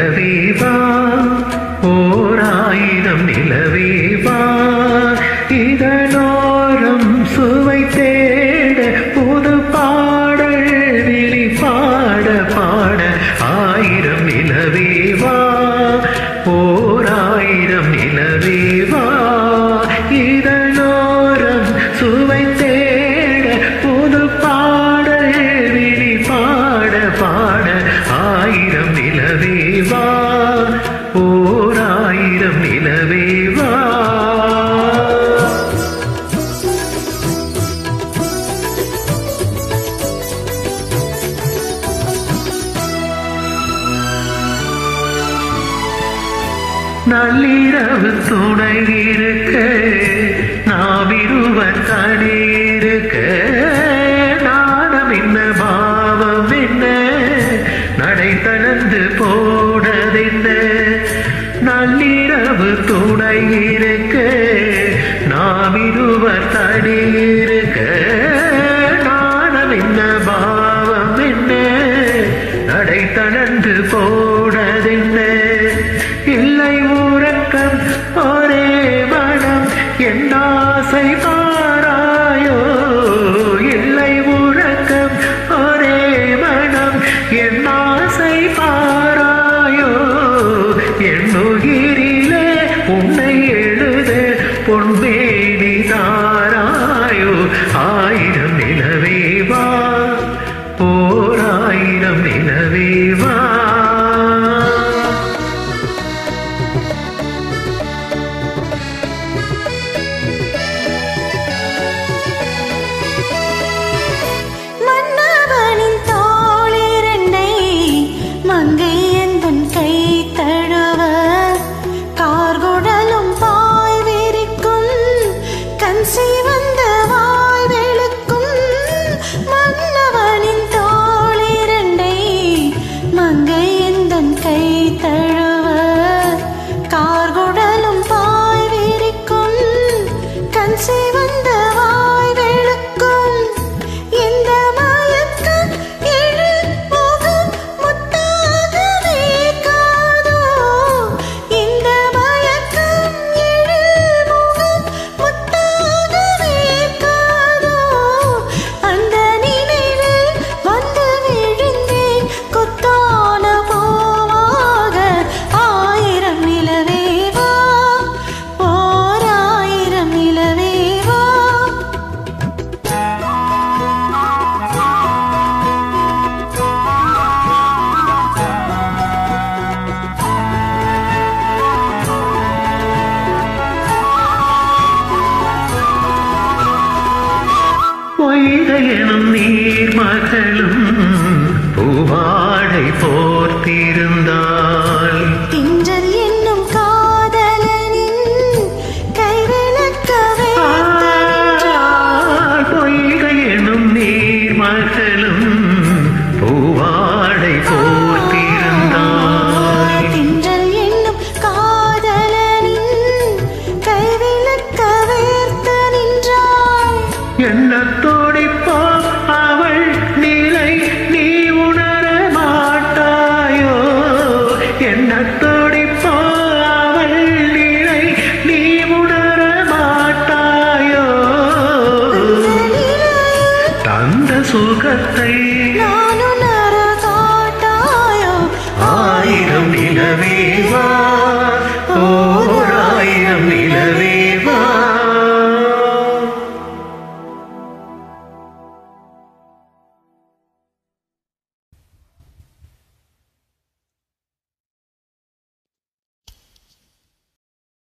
நிலவேவா ஓராயிரம் நிலவேவா இதனோரம் சுவை தேட புது பாடல் விழி பாட பாட ஆயிரம் நிலவேவா ஓராயிரம் நிலவேவா இதனோரம் சுவை தேட புது பாடல் விழி பாட பாட ஆயிரம் நிலவேவா ஓராயிரம் நிலவேவா நள்ளிரவு துணை இருக்க நாவிருவர் தனி இருக்க நாணம் என்ன பாவம் என்ன நடை தளர்ந்து போனதென்ன நள்ளிரவு துணை இருக்க நாவிருவர் தனி இருக்க நாணம் என்ன பாவம் என்ன நடை தளர்ந்து போனதென்ன இல்லை உறக்கம் ஒரே மனம் என் ஆசை பாராயோ இல்லை உறக்கம் ஒரே மனம் என் ஆசை பாராயோ என் உயிரிலே உன்னை எழுத பொன்மேனி தாராயோ ஆயிரம் நிலவேவா ஓராயிரம் நிலவேவா பொய்கையனும் நீர் மகளும் பூவாடை போர்த்திருந்தாள் திங்கள் என்னும் காதலனின் கைவிளக்கவே பொய்கையனும் நீர் மகளும் பூவாடை போர்த்திருந்தாள் திங்கள் என்னும் காதலனின் கைவிளக்கவே நின்றாள் எண்ணத்தோடி அவள் நிலை நீ உணர மாட்டாயோ எண்ணத்தோடி அவள் நிலை நீ உணர மாட்டாயோ தந்த சுகத்தை நான் உணர காட்டாயோ ஆயிரம் நிலவேவா